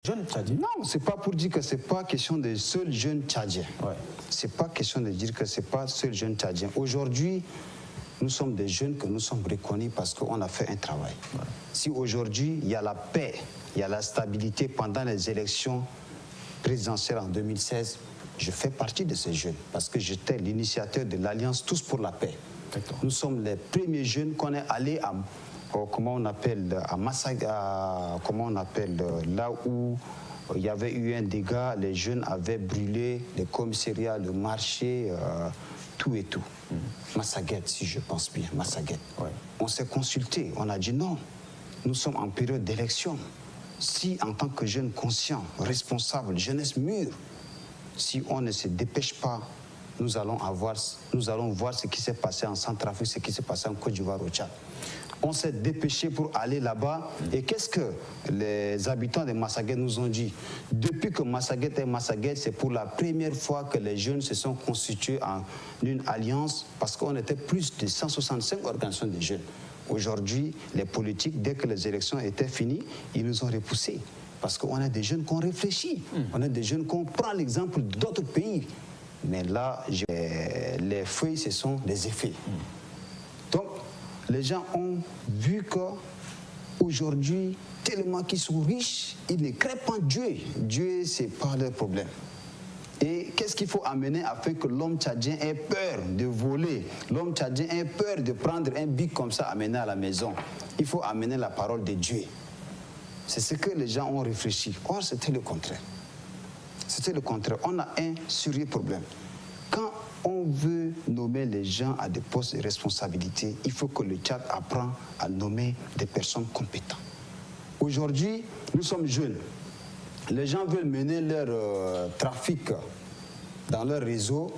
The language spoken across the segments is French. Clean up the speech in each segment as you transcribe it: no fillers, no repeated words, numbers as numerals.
Jeunes Tchadiens? Non, c'est pas pour dire que c'est pas question des seuls jeunes Tchadiens. Ouais. C'est pas question de dire que c'est pas seuls jeunes Tchadiens. Aujourd'hui, nous sommes des jeunes que nous sommes reconnus parce qu'on a fait un travail. Ouais. Si aujourd'hui, il y a la paix, il y a la stabilité pendant les élections présidentielles en 2016, je fais partie de ces jeunes parce que j'étais l'initiateur de l'Alliance Tous pour la paix. Nous sommes les premiers jeunes qu'on est allés à comment on appelle, à Massaga, comment on appelle, là où il y avait eu un dégât, les jeunes avaient brûlé les commissariats, le marché, tout et tout. Massaguette, si je pense bien, Massaguette. Ouais. On s'est consulté, on a dit non, nous sommes en période d'élection. Si en tant que jeunes conscients, responsables, jeunesse mûre, si on ne se dépêche pas, nous allons voir ce qui s'est passé en Centrafrique, ce qui s'est passé en Côte d'Ivoire, au Tchad. On s'est dépêché pour aller là-bas. Et qu'est-ce que les habitants de Massaguette nous ont dit? Depuis que Massaguette est Massaguette, c'est pour la première fois que les jeunes se sont constitués en une alliance, parce qu'on était plus de 165 organisations de jeunes. Aujourd'hui, les politiques, dès que les élections étaient finies, ils nous ont repoussés. Parce qu'on a des jeunes qui ont réfléchi. On a des jeunes qui prennent l'exemple d'autres pays. Mais là, les feuilles, ce sont des effets. Donc, les gens ont vu qu'aujourd'hui, tellement qu'ils sont riches, ils ne créent pas Dieu. Dieu, ce n'est pas leur problème. Et qu'est-ce qu'il faut amener afin que l'homme tchadien ait peur de voler, l'homme tchadien ait peur de prendre un bic comme ça, amener à la maison? Il faut amener la parole de Dieu. C'est ce que les gens ont réfléchi. Or, c'était le contraire. C'était le contraire. On a un sérieux problème. Quand on veut nommer les gens à des postes de responsabilité, il faut que le Tchad apprenne à nommer des personnes compétentes. Aujourd'hui, nous sommes jeunes. Les gens veulent mener leur trafic dans leur réseau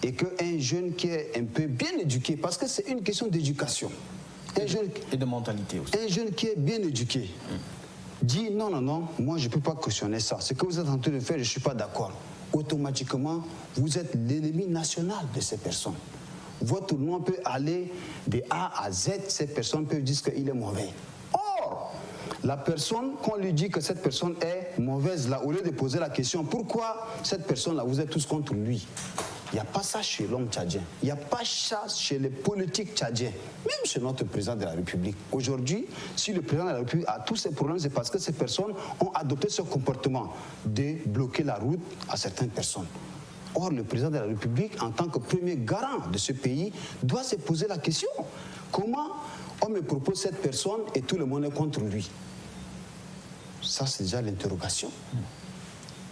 et qu'un jeune qui est un peu bien éduqué, parce que c'est une question d'éducation. Et de mentalité aussi. Un jeune qui est bien éduqué dit non, non, non, moi je ne peux pas cautionner ça. Ce que vous êtes en train de faire, je ne suis pas d'accord. Automatiquement, vous êtes l'ennemi national de ces personnes. Votre nom peut aller de A à Z, ces personnes peuvent dire qu'il est mauvais. Or, la personne, qu'on lui dit que cette personne est mauvaise, là, au lieu de poser la question, pourquoi cette personne-là, vous êtes tous contre lui? Il n'y a pas ça chez l'homme tchadien. Il n'y a pas ça chez les politiques tchadiens. Même chez notre président de la République. Aujourd'hui, si le président de la République a tous ces problèmes, c'est parce que ces personnes ont adopté ce comportement de bloquer la route à certaines personnes. Or, le président de la République, en tant que premier garant de ce pays, doit se poser la question. Comment on me propose cette personne et tout le monde est contre lui? Ça, c'est déjà l'interrogation.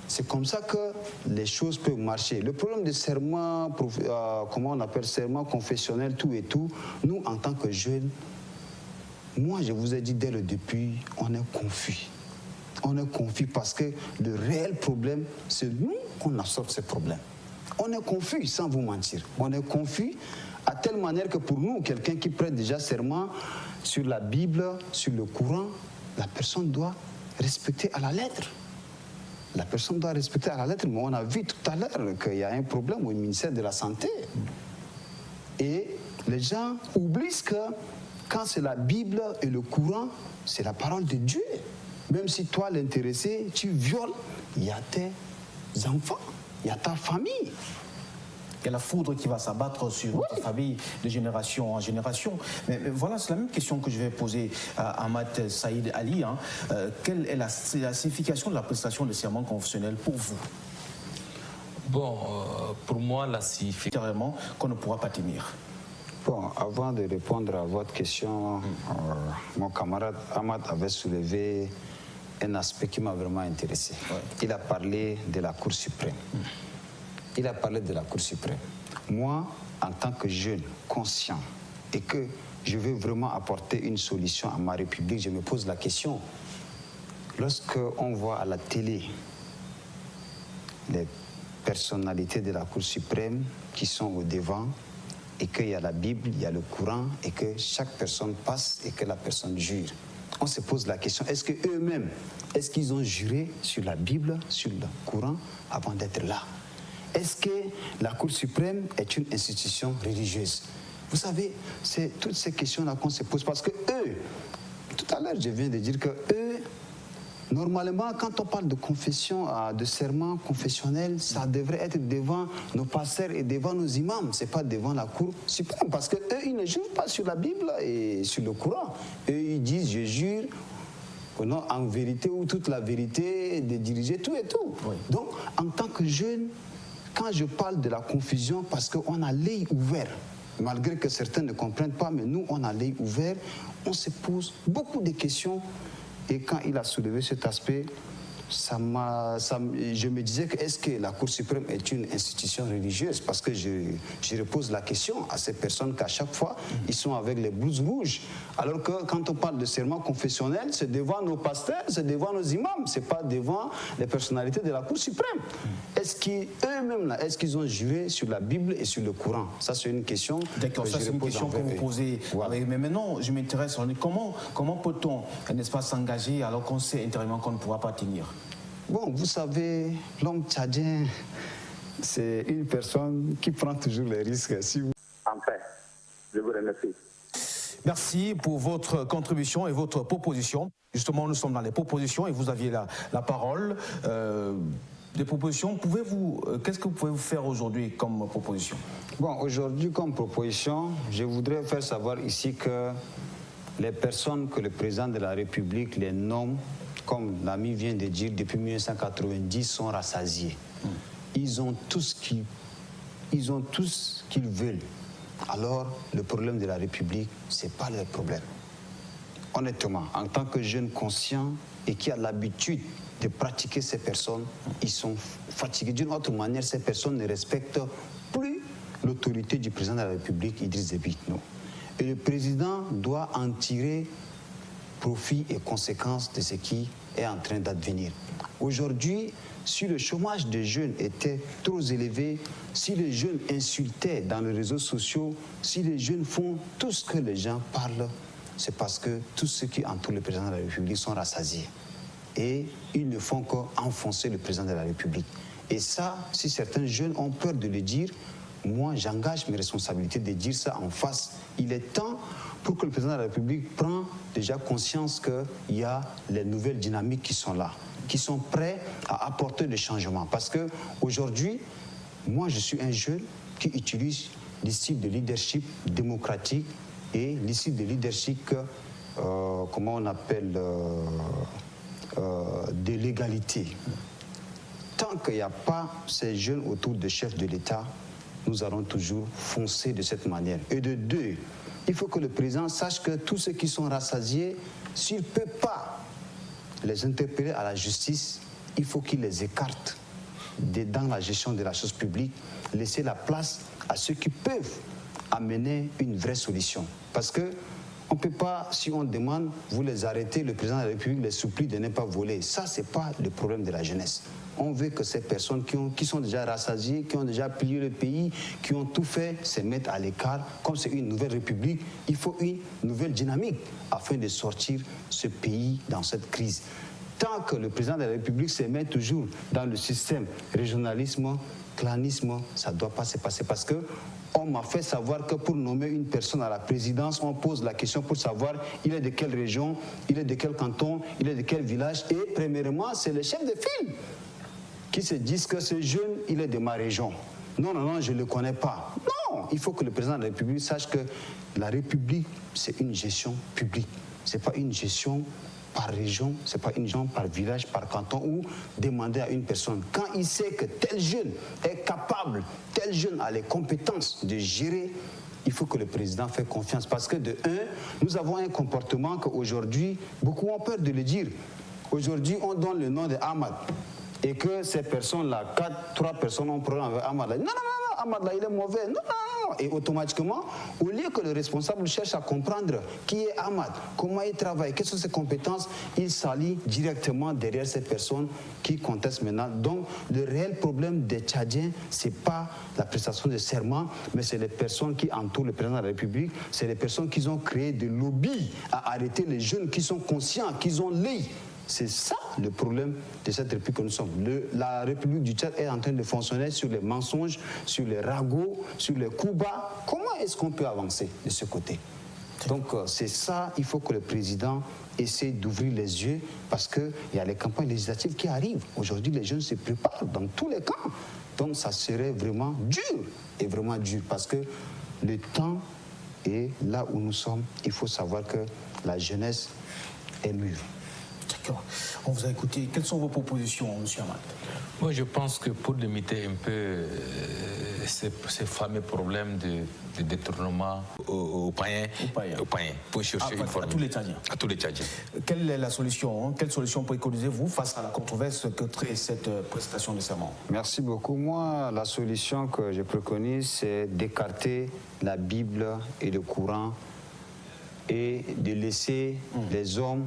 C'est comme ça que les choses peuvent marcher. Le problème des serments, comment on appelle, serments confessionnels, tout et tout, nous, en tant que jeunes, moi, je vous ai dit dès le début, on est confus. On est confus parce que le réel problème, c'est nous qu'on absorbe ces problèmes. On est confus, sans vous mentir. On est confus à telle manière que pour nous, quelqu'un qui prête déjà serment sur la Bible, sur le Coran, la personne doit respecter à la lettre. La personne doit respecter à la lettre, mais on a vu tout à l'heure qu'il y a un problème au ministère de la Santé. Et les gens oublient que quand c'est la Bible et le Coran, c'est la parole de Dieu. Même si toi, l'intéressé, tu violes, il y a tes enfants, il y a ta famille. Il y a la foudre qui va s'abattre sur votre famille de génération en génération. Mais voilà, c'est la même question que je vais poser à Ahmad Saïd Ali. Quelle est la signification de la prestation de serment confessionnel pour vous? Bon, pour moi, la signification... Carrément qu'on ne pourra pas tenir. Bon, avant de répondre à votre question, mon camarade Ahmad avait soulevé un aspect qui m'a vraiment intéressé. Ouais. Il a parlé de la Cour suprême. Il a parlé de la Cour suprême. Moi, en tant que jeune, conscient, et que je veux vraiment apporter une solution à ma République, je me pose la question. Lorsqu'on voit à la télé les personnalités de la Cour suprême qui sont au devant, et qu'il y a la Bible, il y a le Coran, et que chaque personne passe et que la personne jure, on se pose la question, est-ce qu'eux-mêmes, est-ce qu'ils ont juré sur la Bible, sur le Coran, avant d'être là? Est-ce que la Cour suprême est une institution religieuse? Vous savez, c'est toutes ces questions-là qu'on se pose parce que eux, tout à l'heure je viens de dire que eux, Normalement, quand on parle de confession, de serment confessionnel, ça devrait être devant nos pasteurs et devant nos imams. Ce n'est pas devant la Cour suprême. Parce qu'eux, ils ne jurent pas sur la Bible et sur le Coran. Eux, ils disent, je jure en vérité ou toute la vérité, de diriger tout et tout. Oui. Donc, en tant que jeune, quand je parle de la confusion, parce qu'on a l'œil ouvert, malgré que certains ne comprennent pas, mais nous, on a l'œil ouvert, on se pose beaucoup de questions. Et quand il a soulevé cet aspect, je me disais que est-ce que la Cour suprême est une institution religieuse? Parce que je repose la question à ces personnes qu'à chaque fois, ils sont avec les blouses rouges. Alors que quand on parle de serment confessionnel, c'est devant nos pasteurs, c'est devant nos imams, c'est pas devant les personnalités de la Cour suprême. Est-ce qu'eux-mêmes, est-ce qu'ils ont juré sur la Bible et sur le Coran? Ça, c'est une question. D'accord, ça, c'est une question que vous posez. Voilà. Mais maintenant, je m'intéresse, comment peut-on, n'est-ce pas, s'engager alors qu'on sait intérieurement qu'on ne pourra pas tenir? Bon, vous savez, l'homme tchadien, c'est une personne qui prend toujours les risques. Si vous... Enfin, je vous remercie. Merci pour votre contribution et votre proposition. Justement, nous sommes dans les propositions et vous aviez la parole. Des propositions, qu'est-ce que vous pouvez vous faire aujourd'hui comme proposition? Bon, aujourd'hui, comme proposition, je voudrais faire savoir ici que les personnes que le président de la République les nomme, comme l'ami vient de dire, depuis 1990, sont rassasiés. Ils ont tout ce qu'ils veulent. Alors, le problème de la République, ce n'est pas leur problème. Honnêtement, en tant que jeune conscient et qui a l'habitude de pratiquer ces personnes, ils sont fatigués. D'une autre manière, ces personnes ne respectent plus l'autorité du président de la République, Idriss Déby Itno. Et le président doit en tirer profit et conséquences de ce qui est en train d'advenir. Aujourd'hui, si le chômage des jeunes était trop élevé, si les jeunes insultaient dans les réseaux sociaux, si les jeunes font tout ce que les gens parlent, c'est parce que tous ceux qui entourent le président de la République sont rassasiés. Et ils ne font qu'enfoncer le président de la République. Et ça, si certains jeunes ont peur de le dire, moi j'engage mes responsabilités de dire ça en face. Il est temps pour que le président de la République prenne déjà conscience qu'il y a les nouvelles dynamiques qui sont là, qui sont prêts à apporter des changements. Parce qu'aujourd'hui, moi je suis un jeune qui utilise les styles de leadership démocratique et les styles de leadership, comment on appelle, de l'égalité. Tant qu'il n'y a pas ces jeunes autour des chefs de l'État, nous allons toujours foncer de cette manière. Et de deux, il faut que le président sache que tous ceux qui sont rassasiés, s'il ne peut pas les interpeller à la justice, il faut qu'il les écarte dans la gestion de la chose publique, laisser la place à ceux qui peuvent amener une vraie solution. Parce que on ne peut pas, si on demande, vous les arrêtez, le président de la République les supplie de ne pas voler. Ça, ce n'est pas le problème de la jeunesse. On veut que ces personnes qui sont déjà rassasiées, qui ont déjà plié le pays, qui ont tout fait, se mettent à l'écart. Comme c'est une nouvelle république, il faut une nouvelle dynamique afin de sortir ce pays dans cette crise. Tant que le président de la République se met toujours dans le système régionalisme, clanisme, ça ne doit pas se passer parce que on m'a fait savoir que pour nommer une personne à la présidence, on pose la question pour savoir il est de quelle région, il est de quel canton, il est de quel village. Et premièrement, c'est le chef de file qui se disent que ce jeune, il est de ma région. Non, non, non, je ne le connais pas. Non, il faut que le président de la République sache que la République, c'est une gestion publique. Ce n'est pas une gestion par région, ce n'est pas une gestion par village, par canton, ou demander à une personne. Quand il sait que tel jeune est capable, tel jeune a les compétences de gérer, il faut que le président fasse confiance. Parce que de un, nous avons un comportement qu'aujourd'hui, beaucoup ont peur de le dire. Aujourd'hui, on donne le nom de Ahmad. Et que ces personnes-là, 3 personnes ont un problème avec Ahmad. Non, non, non, Ahmad là, il est mauvais. Non, non, non. Et automatiquement, au lieu que le responsable cherche à comprendre qui est Ahmad, comment il travaille, quelles sont ses compétences, il s'allie directement derrière ces personnes qui contestent maintenant. Donc, le réel problème des Tchadiens, ce n'est pas la prestation de serment, mais c'est les personnes qui entourent le président de la République, c'est les personnes qui ont créé des lobbies à arrêter les jeunes qui sont conscients, qui ont l'œil. C'est ça le problème de cette République que nous sommes. La République du Tchad est en train de fonctionner sur les mensonges, sur les ragots, sur les coups bas. Comment est-ce qu'on peut avancer de ce côté? Donc c'est ça, il faut que le président essaie d'ouvrir les yeux parce qu'il y a les campagnes législatives qui arrivent. Aujourd'hui, les jeunes se préparent dans tous les camps. Donc ça serait vraiment dur, et vraiment dur, parce que le temps est là où nous sommes. Il faut savoir que la jeunesse est mûre. D'accord. On vous a écouté. Quelles sont vos propositions, M. Hamad? Moi, je pense que pour limiter un peu ces fameux problèmes de détournement aux païens, pour chercher une formule. À tous les Tchadiens. À tous les Tchadiens. Quelle est la solution? Quelle solution préconisez-vous face à la controverse que crée cette prestation de serment? Merci beaucoup. Moi, la solution que je préconise, c'est d'écarter la Bible et le Coran et de laisser les hommes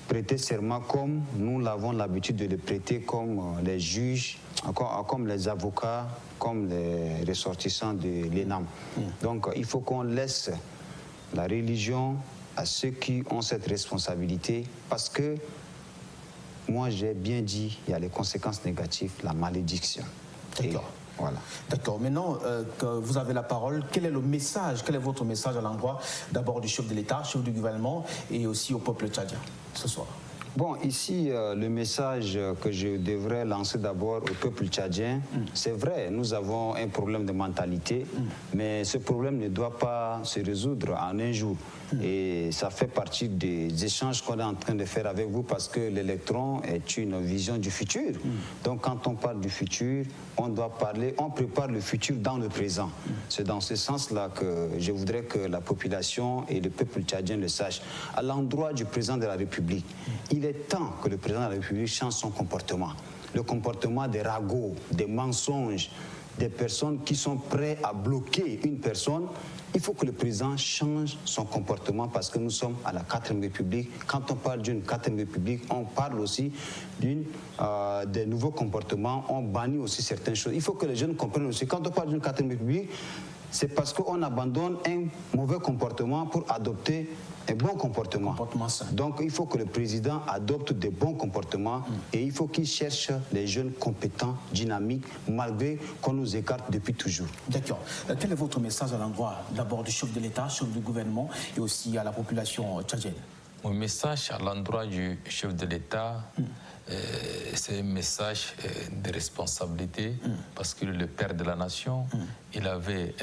prêter serment comme nous l'avons l'habitude de le prêter, comme les juges, comme les avocats, comme les ressortissants de l'ENAM. Donc il faut qu'on laisse la religion à ceux qui ont cette responsabilité, parce que moi j'ai bien dit, il y a les conséquences négatives, la malédiction. D'accord. Voilà. D'accord. Maintenant que vous avez la parole, quel est le message, quel est votre message à l'endroit d'abord du chef de l'État, chef du gouvernement et aussi au peuple tchadien ce soir? Bon, ici, le message que je devrais lancer d'abord au peuple tchadien, c'est vrai, nous avons un problème de mentalité, mais ce problème ne doit pas se résoudre en un jour. Et ça fait partie des échanges qu'on est en train de faire avec vous, parce que l'électron est une vision du futur. Donc quand on parle du futur, on doit parler, on prépare le futur dans le présent. C'est dans ce sens-là que je voudrais que la population et le peuple tchadien le sachent. À l'endroit du président de la République, il est temps que le président de la République change son comportement. Le comportement des ragots, des mensonges, des personnes qui sont prêtes à bloquer une personne. Il faut que le président change son comportement, parce que nous sommes à la 4e République. Quand on parle d'une 4e République, on parle aussi des nouveaux comportements. On bannit aussi certaines choses. Il faut que les jeunes comprennent aussi. Quand on parle d'une 4e République, c'est parce qu'on abandonne un mauvais comportement pour adopter un bon comportement. Donc il faut que le président adopte des bons comportements et il faut qu'il cherche les jeunes compétents, dynamiques, malgré qu'on nous écarte depuis toujours. D'accord. Quel est votre message à l'endroit d'abord du chef de l'État, chef du gouvernement et aussi à la population tchadienne? Mon message à l'endroit du chef de l'État, c'est un message de responsabilité, parce que le père de la nation, il avait